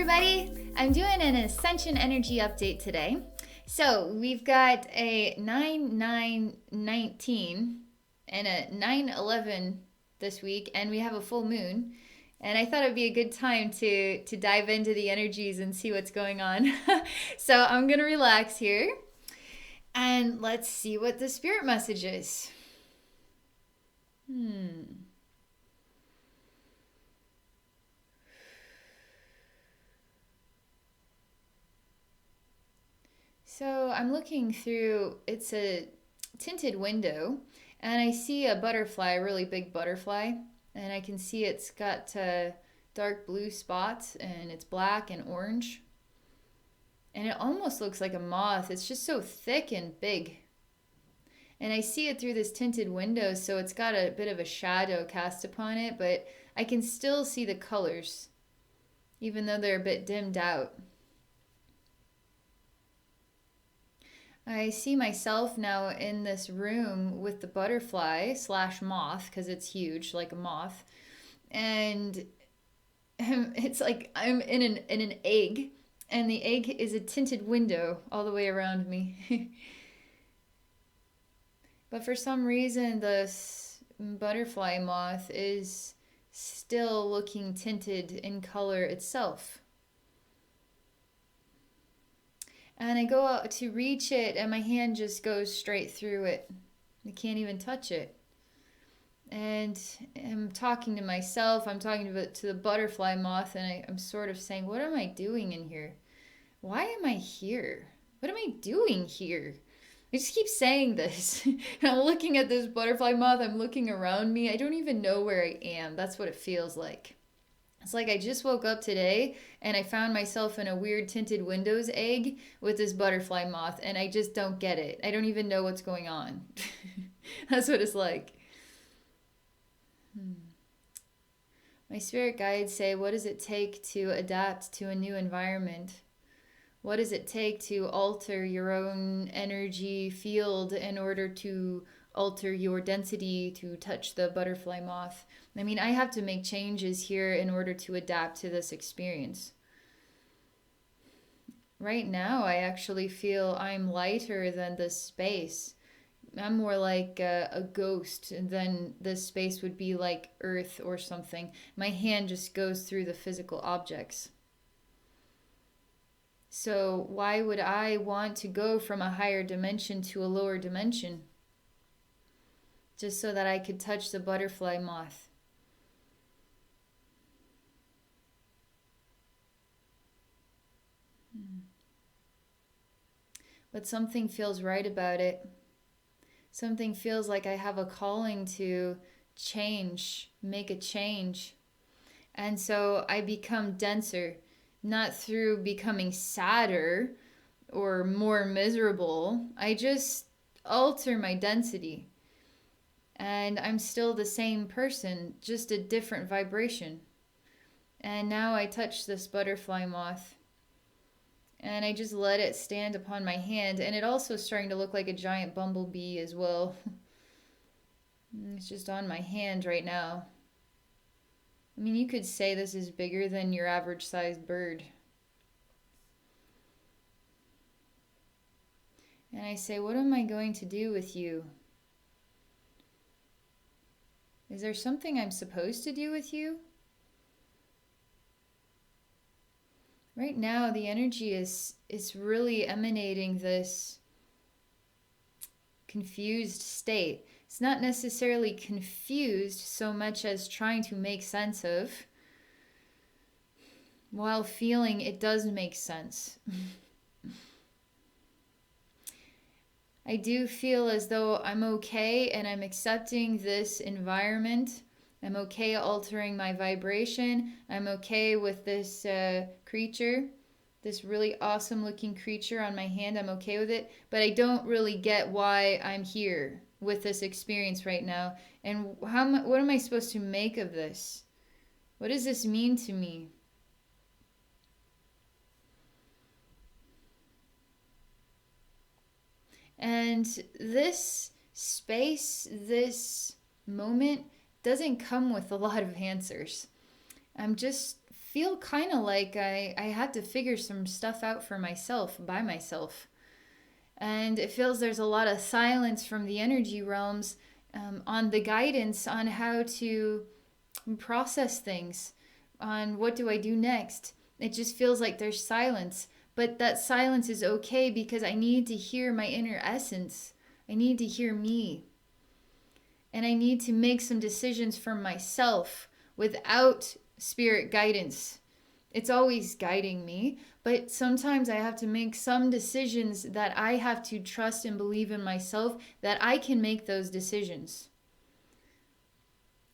everybody! I'm doing an Ascension Energy update today. So we've got a 9/9/19 and a 9/11 this week, and we have a full moon. And I thought it'd be a good time to dive into the energies and see what's going on. So I'm gonna relax here, and let's see what the spirit message is. So I'm looking through, it's a tinted window, and I see a butterfly, a really big butterfly, and I can see it's got dark blue spots, and it's black and orange. And it almost looks like a moth. It's just so thick and big. And I see it through this tinted window, so it's got a bit of a shadow cast upon it, but I can still see the colors, even though they're a bit dimmed out. I see myself now in this room with the butterfly slash moth, because it's huge, like a moth. And it's like I'm in an egg, and the egg is a tinted window all the way around me. But for some reason, this butterfly moth is still looking tinted in color itself. And I go out to reach it, and my hand just goes straight through it. I can't even touch it. And I'm talking to myself, I'm talking to the butterfly moth, and I'm sort of saying, what am I doing in here? Why am I here? What am I doing here? I just keep saying this. And I'm looking at this butterfly moth, I'm looking around me. I don't even know where I am. That's what it feels like. It's like I just woke up today and I found myself in a weird tinted windows egg with this butterfly moth, and I just don't get it. I don't even know what's going on. That's what it's like. My spirit guides say, what does it take to adapt to a new environment? What does it take to alter your own energy field in order to alter your density to touch the butterfly moth? I mean, I have to make changes here in order to adapt to this experience. Right now, I actually feel I'm lighter than this space. I'm more like a ghost, and then this space would be like earth or something. My hand just goes through the physical objects. So why would I want to go from a higher dimension to a lower dimension? Just so that I could touch the butterfly moth. But something feels right about it. Something feels like I have a calling to change, make a change. And so I become denser, not through becoming sadder or more miserable. I just alter my density. And I'm still the same person, just a different vibration. And now I touch this butterfly moth, and I just let it stand upon my hand, and it also is starting to look like a giant bumblebee as well. It's just on my hand right now. I mean, you could say this is bigger than your average sized bird. And I say, what am I going to do with you? Is there something I'm supposed to do with you? Right now, the energy is really emanating this confused state. It's not necessarily confused so much as trying to make sense of, while feeling it does make sense. I do feel as though I'm okay and I'm accepting this environment. I'm okay altering my vibration. I'm okay with this creature, this really awesome looking creature on my hand. I'm okay with it, but I don't really get why I'm here with this experience right now. And what am I supposed to make of this? What does this mean to me? And this space, this moment, doesn't come with a lot of answers. I'm just feel kind of like I had to figure some stuff out for myself, by myself. And it feels there's a lot of silence from the energy realms on the guidance on how to process things, on what do I do next. It just feels like there's silence. But that silence is okay because I need to hear my inner essence. I need to hear me. And I need to make some decisions for myself without spirit guidance. It's always guiding me, but sometimes I have to make some decisions that I have to trust and believe in myself that I can make those decisions.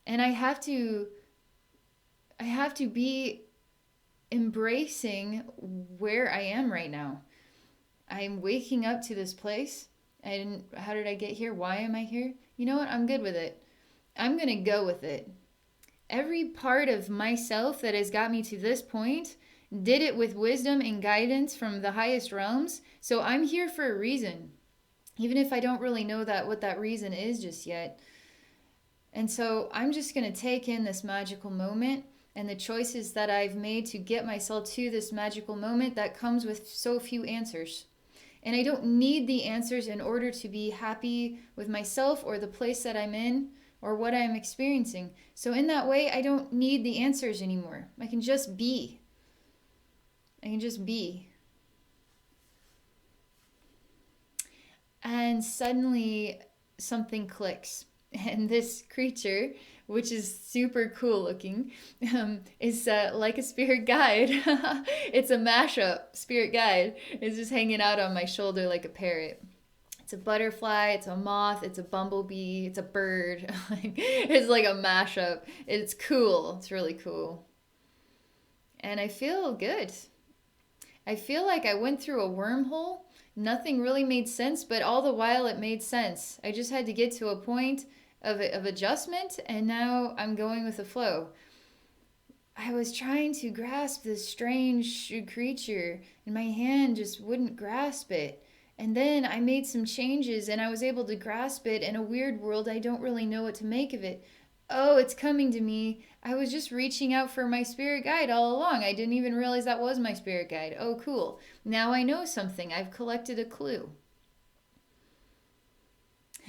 And I have to be embracing where I am right now. I'm waking up to this place. How did I get here? Why am I here? You know what? I'm good with it. I'm going to go with it. Every part of myself that has got me to this point did it with wisdom and guidance from the highest realms. So I'm here for a reason, even if I don't really know what that reason is just yet. And so I'm just going to take in this magical moment and the choices that I've made to get myself to this magical moment that comes with so few answers. And I don't need the answers in order to be happy with myself or the place that I'm in or what I'm experiencing. So in that way, I don't need the answers anymore. I can just be. I can just be. And suddenly something clicks. And this creature, which is super cool looking, is like a spirit guide. It's a mashup spirit guide. It's just hanging out on my shoulder like a parrot. It's a butterfly, it's a moth, it's a bumblebee, it's a bird. It's like a mashup. It's cool. It's really cool. And I feel good. I feel like I went through a wormhole. Nothing really made sense, but all the while it made sense. I just had to get to a point of adjustment, and now I'm going with the flow. I was trying to grasp this strange creature, and my hand just wouldn't grasp it. And then I made some changes and I was able to grasp it in a weird world. I don't really know what to make of it. Oh, it's coming to me. I was just reaching out for my spirit guide all along. I didn't even realize that was my spirit guide. Oh, cool. Now I know something. I've collected a clue.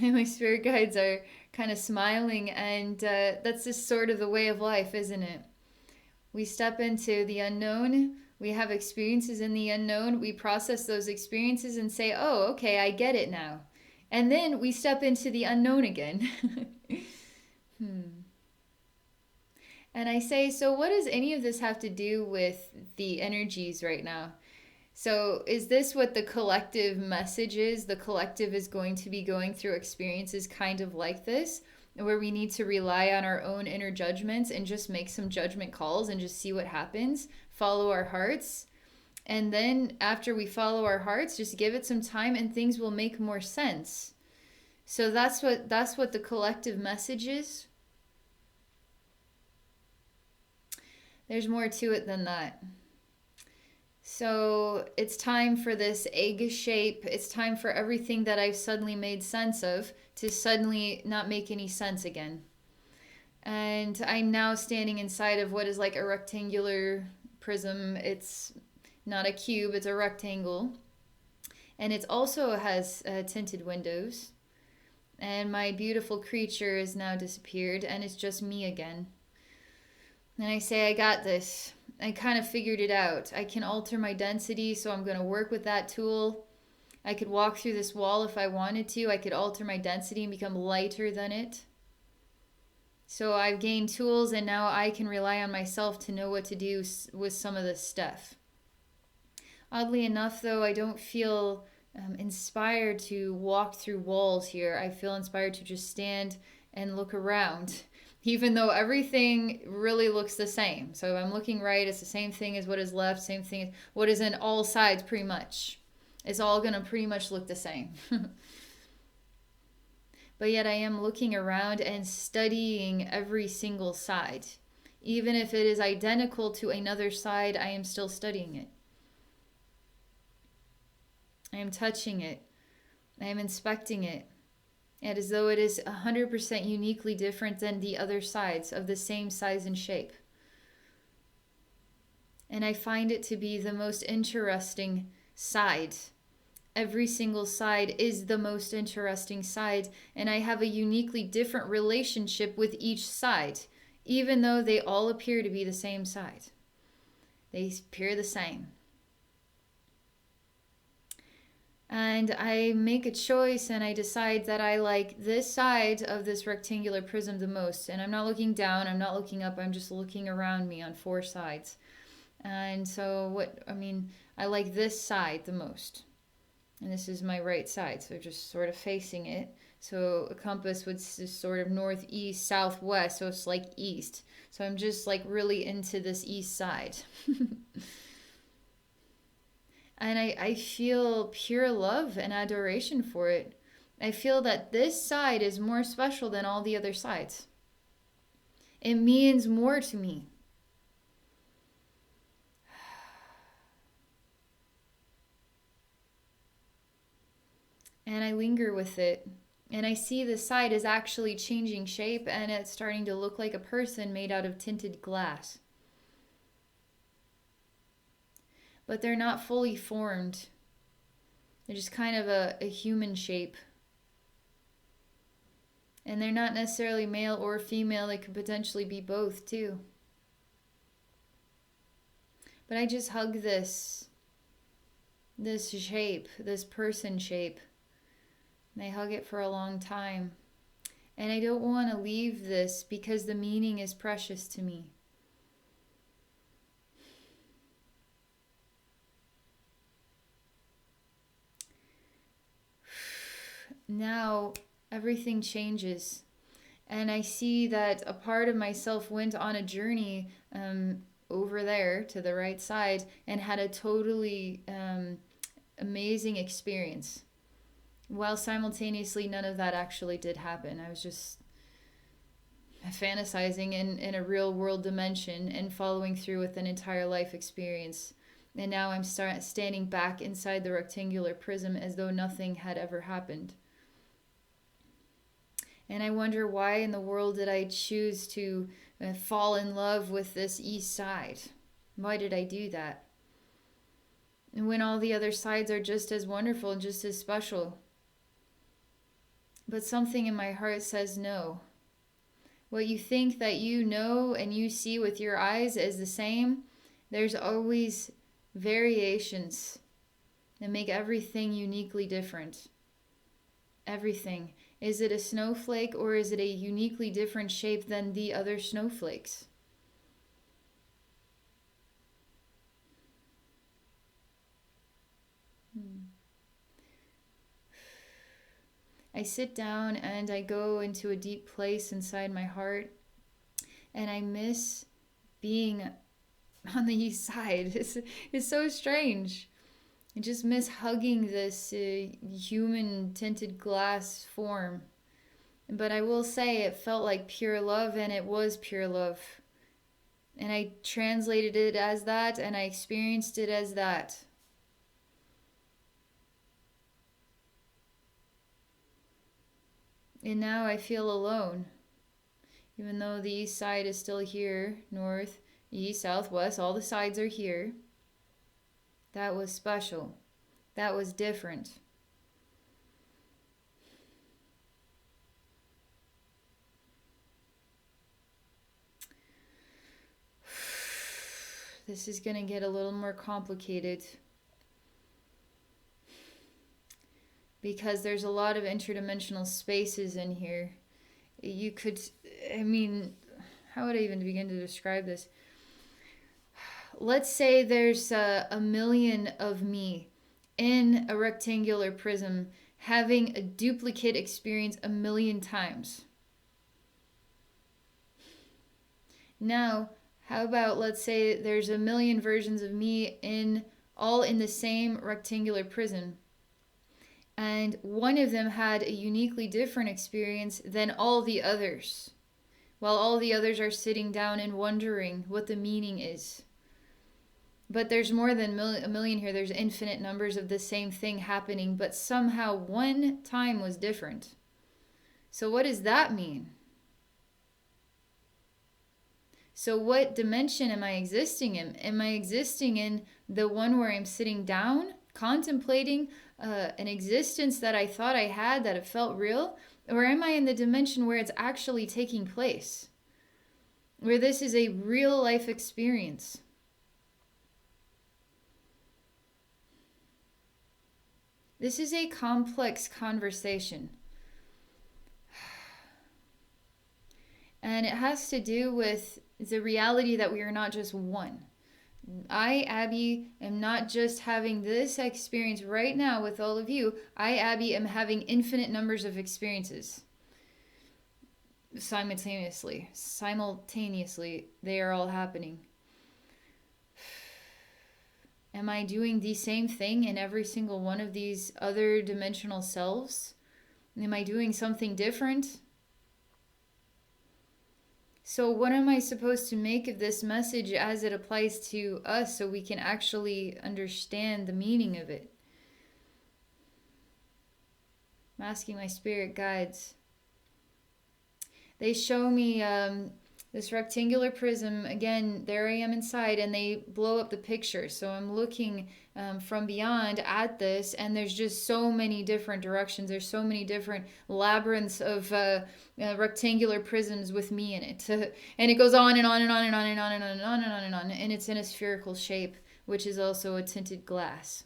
And my spirit guides are kind of smiling, and that's just sort of the way of life, isn't it? We step into the unknown. We have experiences in the unknown. We process those experiences and say, oh, okay, I get it now. And then we step into the unknown again. And I say, so what does any of this have to do with the energies right now? So is this what the collective message is? The collective is going to be going through experiences kind of like this, where we need to rely on our own inner judgments and just make some judgment calls and just see what happens, follow our hearts. And then after we follow our hearts, just give it some time and things will make more sense. So that's what the collective message is. There's more to it than that. So it's time for this egg shape. It's time for everything that I've suddenly made sense of to suddenly not make any sense again. And I'm now standing inside of what is like a rectangular prism. It's not a cube, it's a rectangle. And it also has tinted windows. And my beautiful creature is now disappeared and it's just me again. And I say, I got this. I kind of figured it out. I can alter my density, so I'm going to work with that tool. I could walk through this wall if I wanted to. I could alter my density and become lighter than it. So I've gained tools, and now I can rely on myself to know what to do with some of this stuff. Oddly enough, though, I don't feel inspired to walk through walls here. I feel inspired to just stand and look around, even though everything really looks the same. So if I'm looking right, it's the same thing as what is left, same thing as what is in all sides pretty much. It's all going to pretty much look the same. But yet I am looking around and studying every single side. Even if it is identical to another side, I am still studying it. I am touching it. I am inspecting it. And as though it is 100% uniquely different than the other sides of the same size and shape. And I find it to be the most interesting side. Every single side is the most interesting side, and I have a uniquely different relationship with each side, even though they all appear to be the same side. They appear the same. And I make a choice and I decide that I like this side of this rectangular prism the most. And I'm not looking down, I'm not looking up, I'm just looking around me on 4 sides. And so I like this side the most. And this is my right side, so just sort of facing it. So a compass would just sort of northeast, southwest, so it's like east. So I'm just like really into this east side. And I feel pure love and adoration for it. I feel that this side is more special than all the other sides. It means more to me. And I linger with it. And I see the side is actually changing shape and it's starting to look like a person made out of tinted glass. But they're not fully formed. They're just kind of a human shape. And they're not necessarily male or female. They could potentially be both too. But I just hug this shape, this person shape. And I hug it for a long time. And I don't want to leave this because the meaning is precious to me. Now everything changes. And I see that a part of myself went on a journey over there to the right side and had a totally amazing experience. While simultaneously, none of that actually did happen. I was just fantasizing in a real world dimension and following through with an entire life experience. And now I'm standing back inside the rectangular prism as though nothing had ever happened. And I wonder, why in the world did I choose to fall in love with this east side? Why did I do that? And when all the other sides are just as wonderful and just as special. But something in my heart says no. What you think that you know and you see with your eyes is the same, there's always variations that make everything uniquely different. Everything. Is it a snowflake or is it a uniquely different shape than the other snowflakes? I sit down and I go into a deep place inside my heart, and I miss being on the east side. It's so strange. I just miss hugging this human tinted glass form. But I will say it felt like pure love, and it was pure love. And I translated it as that, and I experienced it as that. And now I feel alone. Even though the east side is still here, north, east, south, west, all the sides are here. That was special. That was different. This is going to get a little more complicated. Because there's a lot of interdimensional spaces in here. You could, how would I even begin to describe this? Let's say there's a million of me in a rectangular prism having a duplicate experience a million times. Now, how about, let's say there's a million versions of me all in the same rectangular prism. And one of them had a uniquely different experience than all the others, while all the others are sitting down and wondering what the meaning is. But there's more than a million here. There's infinite numbers of the same thing happening, but somehow one time was different. So what does that mean? So what dimension am I existing in? Am I existing in the one where I'm sitting down, contemplating an existence that I thought I had, that it felt real? Or am I in the dimension where it's actually taking place? Where this is a real life experience? This is a complex conversation. And it has to do with the reality that we are not just one. I, Abbey, am not just having this experience right now with all of you. I, Abbey, am having infinite numbers of experiences simultaneously. Simultaneously, they are all happening. Am I doing the same thing in every single one of these other dimensional selves? Am I doing something different? So what am I supposed to make of this message as it applies to us so we can actually understand the meaning of it? I'm asking my spirit guides. They show me this rectangular prism. Again, there I am inside, and they blow up the picture. So I'm looking from beyond at this, and there's just so many different directions. There's so many different labyrinths of rectangular prisms with me in it. And it goes on and on and on and on and on and on and on and on and on. And it's in a spherical shape, which is also a tinted glass.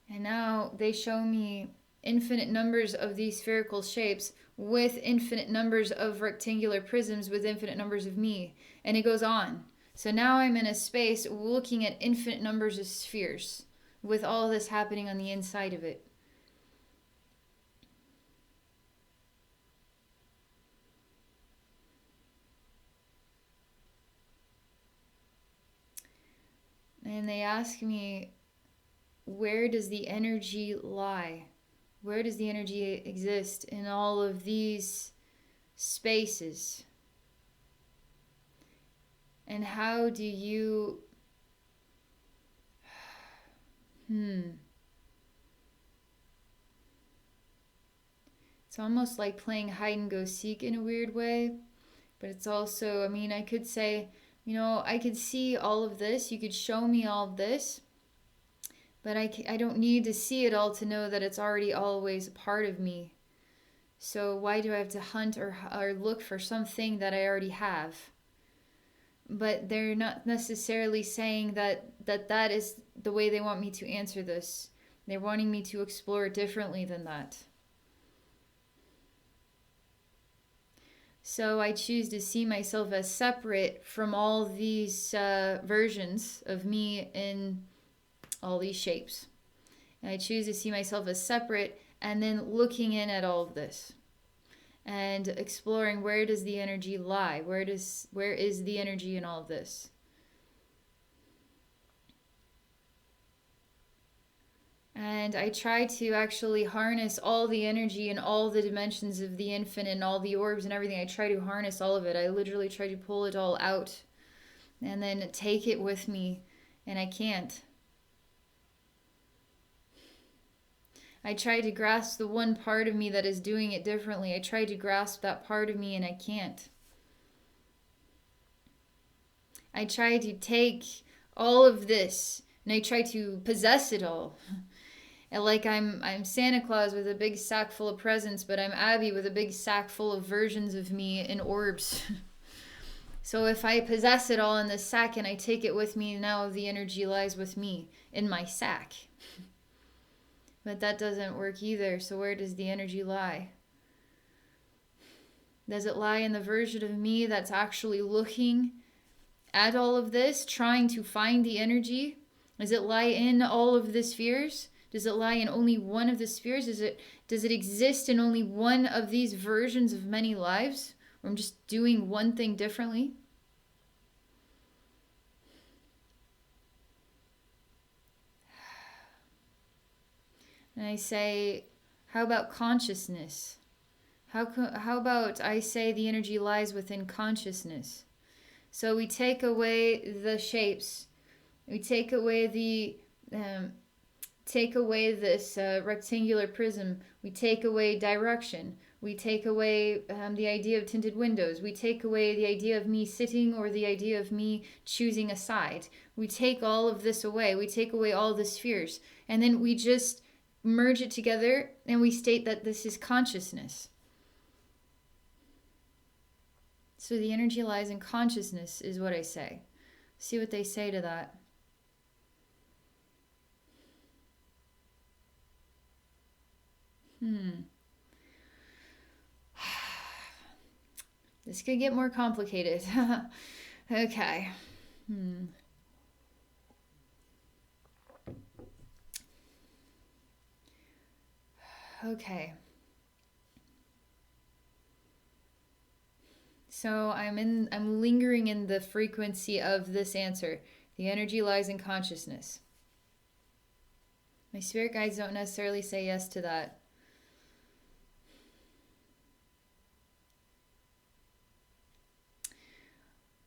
And now they show me infinite numbers of these spherical shapes with infinite numbers of rectangular prisms with infinite numbers of me. And it goes on. So now I'm in a space looking at infinite numbers of spheres with all this happening on the inside of it. And they ask me, where does the energy lie? Where does the energy exist in all of these spaces? And how do you... It's almost like playing hide and go seek in a weird way. But it's also, I mean, I could say, I could see all of this. You could show me all of this. But I don't need to see it all to know that it's already always a part of me. So why do I have to hunt or look for something that I already have? But they're not necessarily saying that is the way they want me to answer this. They're wanting me to explore it differently than that. So I choose to see myself as separate from all these versions of me in all these shapes. And I choose to see myself as separate, and then looking in at all of this and exploring, where does the energy lie? Where is the energy in all of this? And I try to actually harness all the energy and all the dimensions of the infinite and all the orbs and everything. I try to harness all of it. I literally try to pull it all out and then take it with me, and I can't. I try to grasp the one part of me that is doing it differently. I try to grasp that part of me, and I can't. I try to take all of this, and I try to possess it all. And like I'm Santa Claus with a big sack full of presents, but I'm Abbey with a big sack full of versions of me in orbs. So if I possess it all in this sack and I take it with me, now the energy lies with me in my sack. But that doesn't work either. So where does the energy lie? Does it lie in the version of me that's actually looking at all of this, trying to find the energy? Does it lie in all of the spheres? Does it lie in only one of the spheres? Does it exist in only one of these versions of many lives? Or I'm just doing one thing differently? And I say, how about consciousness? How about I say the energy lies within consciousness? So we take away the shapes. We take away take away this rectangular prism. We take away direction. We take away the idea of tinted windows. We take away the idea of me sitting or the idea of me choosing a side. We take all of this away. We take away all the spheres. And then we just merge it together and we state that this is consciousness. So the energy lies in consciousness is what I say. See what they say to that. This could get more complicated. Okay. Okay. So I'm lingering in the frequency of this answer. The energy lies in consciousness. My spirit guides don't necessarily say yes to that.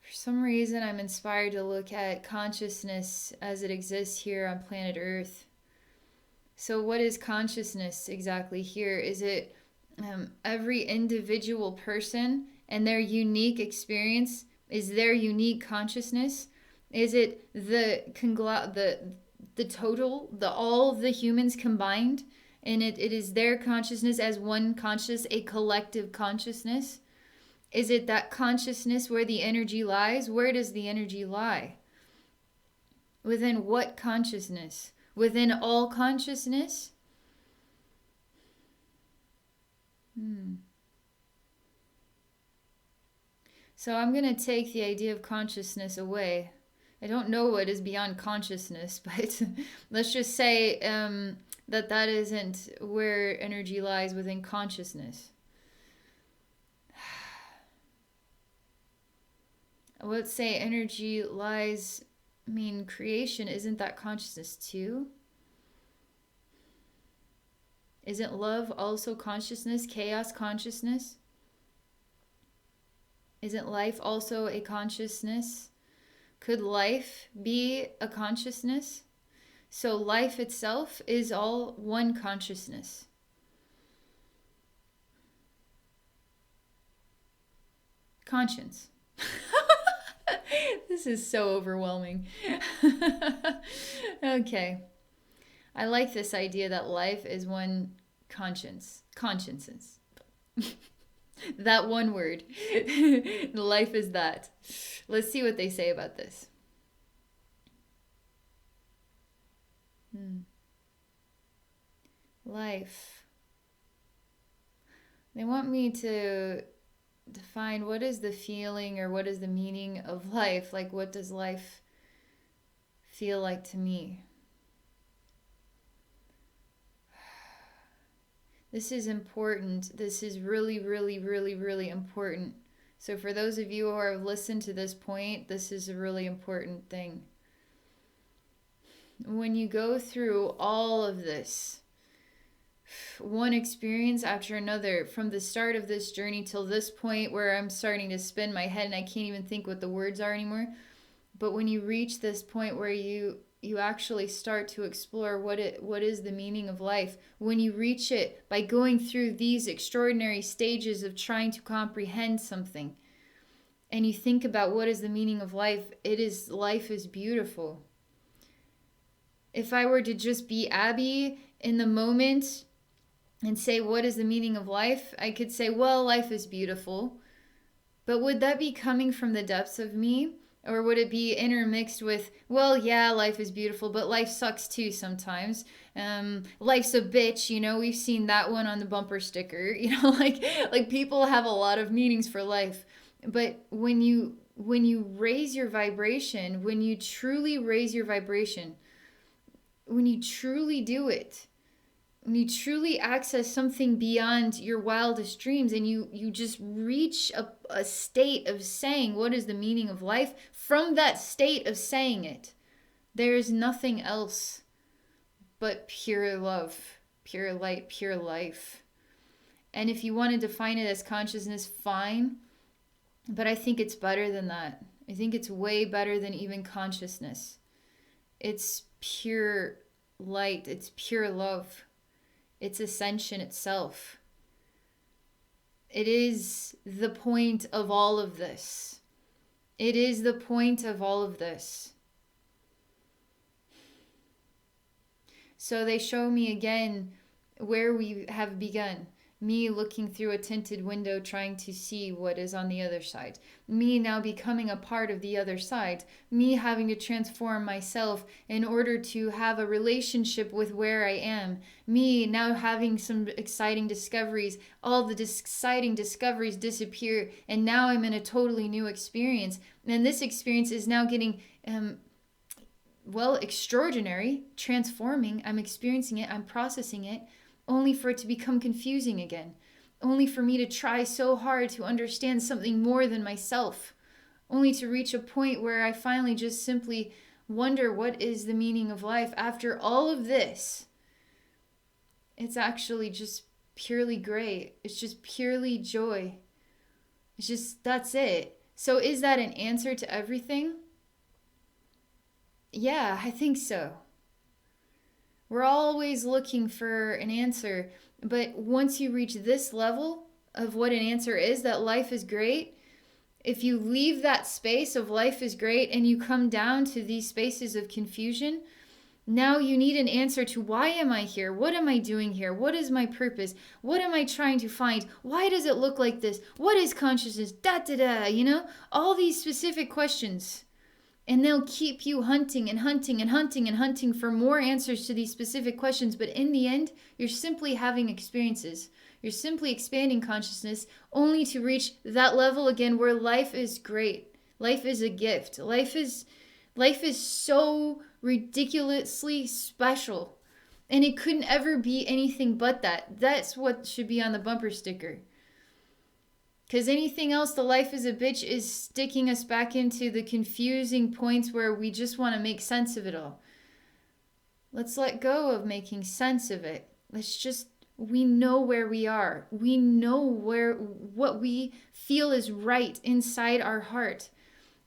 For some reason, I'm inspired to look at consciousness as it exists here on planet Earth. So what is consciousness exactly here? Is it every individual person and their unique experience? Is their unique consciousness? Is it the total, all the humans combined? And it is their consciousness as one conscious, a collective consciousness? Is it that consciousness where the energy lies? Where does the energy lie? Within what consciousness? Within all consciousness? So I'm going to take the idea of consciousness away. I don't know what is beyond consciousness, but let's just say that isn't where energy lies within consciousness. Let's say energy lies, creation, isn't that consciousness too? Isn't love also consciousness, chaos consciousness? Isn't life also a consciousness? Could life be a consciousness? So life itself is all one consciousness. Conscience. This is so overwhelming. Okay. I like this idea that life is one conscience. Consciences. That one word. Life is that. Let's see what they say about this. Life. They want me to define what is the feeling or what is the meaning of life. Like, what does life feel like to me? This is important. This is really, really, really, really important. So for those of you who have listened to this point, this is a really important thing. When you go through all of this, one experience after another, from the start of this journey till this point where I'm starting to spin my head and I can't even think what the words are anymore. But when you reach this point where you actually start to explore what is the meaning of life, when you reach it by going through these extraordinary stages of trying to comprehend something, and you think about what is the meaning of life, life is beautiful. If I were to just be Abbey in the moment and say, what is the meaning of life? I could say, well, life is beautiful. But would that be coming from the depths of me? Or would it be intermixed with, well, yeah, life is beautiful, but life sucks too sometimes. Life's a bitch, we've seen that one on the bumper sticker. Like people have a lot of meanings for life. But when you raise your vibration, when you truly raise your vibration, when you truly do it, when you truly access something beyond your wildest dreams, and you just reach a state of saying what is the meaning of life, from that state of saying it, there is nothing else but pure love, pure light, pure life. And if you want to define it as consciousness, fine. But I think it's better than that. I think it's way better than even consciousness. It's pure light. It's pure love. It's ascension itself. It is the point of all of this. It is the point of all of this. So they show me again where we have begun. Me looking through a tinted window trying to see what is on the other side. Me now becoming a part of the other side. Me having to transform myself in order to have a relationship with where I am. Me now having some exciting discoveries. All the exciting discoveries disappear and now I'm in a totally new experience. And this experience is now getting extraordinary, transforming. I'm experiencing it, I'm processing it, only for it to become confusing again. Only for me to try so hard to understand something more than myself. Only to reach a point where I finally just simply wonder what is the meaning of life. After all of this, it's actually just purely great. It's just purely joy. It's just, that's it. So is that an answer to everything? Yeah, I think so. We're always looking for an answer, but once you reach this level of what an answer is, that life is great, if you leave that space of life is great and you come down to these spaces of confusion, now you need an answer to why am I here? What am I doing here? What is my purpose? What am I trying to find? Why does it look like this? What is consciousness? All these specific questions. And they'll keep you hunting and hunting and hunting and hunting for more answers to these specific questions. But in the end, you're simply having experiences. You're simply expanding consciousness only to reach that level again where life is great. Life is a gift. Life is so ridiculously special. And it couldn't ever be anything but that. That's what should be on the bumper sticker. Because anything else, the life is a bitch, is sticking us back into the confusing points where we just want to make sense of it all. Let's let go of making sense of it. We know where we are. We know what we feel is right inside our heart.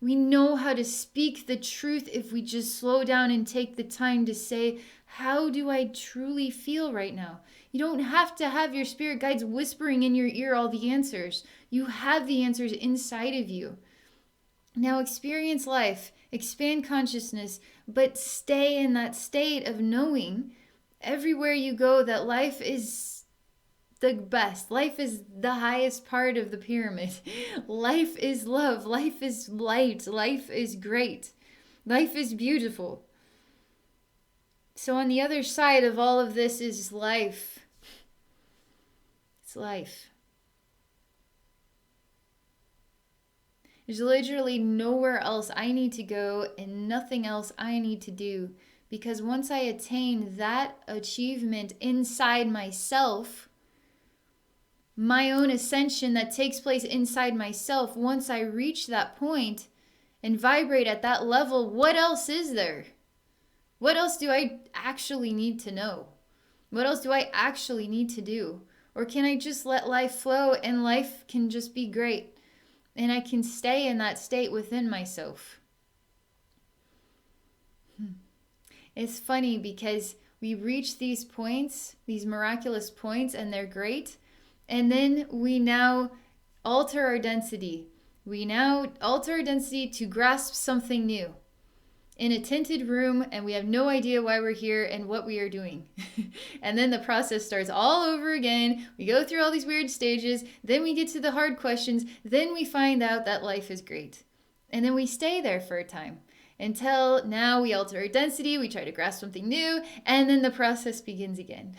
We know how to speak the truth if we just slow down and take the time to say, how do I truly feel right now? You don't have to have your spirit guides whispering in your ear all the answers. You have the answers inside of you. Now experience life, expand consciousness, but stay in that state of knowing everywhere you go that life is the best. Life is the highest part of the pyramid. Life is love. Life is light. Life is great. Life is beautiful. So on the other side of all of this is life. It's life. There's literally nowhere else I need to go and nothing else I need to do. Because once I attain that achievement inside myself, my own ascension that takes place inside myself, once I reach that point and vibrate at that level, what else is there? What else do I actually need to know? What else do I actually need to do? Or can I just let life flow and life can just be great? And I can stay in that state within myself. It's funny because we reach these points, these miraculous points, and they're great. And then we now alter our density. We now alter our density to grasp something new. In a tinted room, and we have no idea why we're here and what we are doing. And then the process starts all over again. We go through all these weird stages. Then we get to the hard questions. Then we find out that life is great. And then we stay there for a time. Until now we alter our density. We try to grasp something new. And then the process begins again.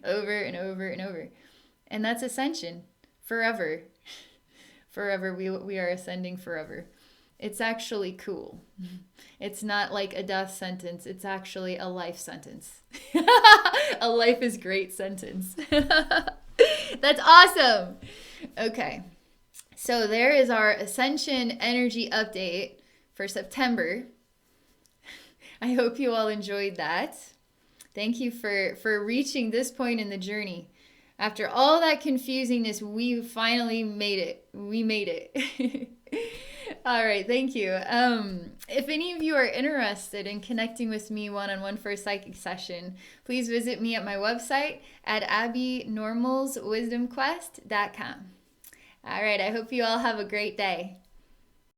Over and over and over. And that's ascension. Forever. Forever. We are ascending forever. It's actually cool. It's not like a death sentence. It's actually a life sentence. A life is great sentence. That's awesome. Okay. So there is our Ascension Energy update for September. I hope you all enjoyed that. Thank you for reaching this point in the journey. After all that confusingness, we finally made it. We made it. All right, thank you. If any of you are interested in connecting with me one-on-one for a psychic session, please visit me at my website at abbeynormalswisdomquest.com. All right, I hope you all have a great day.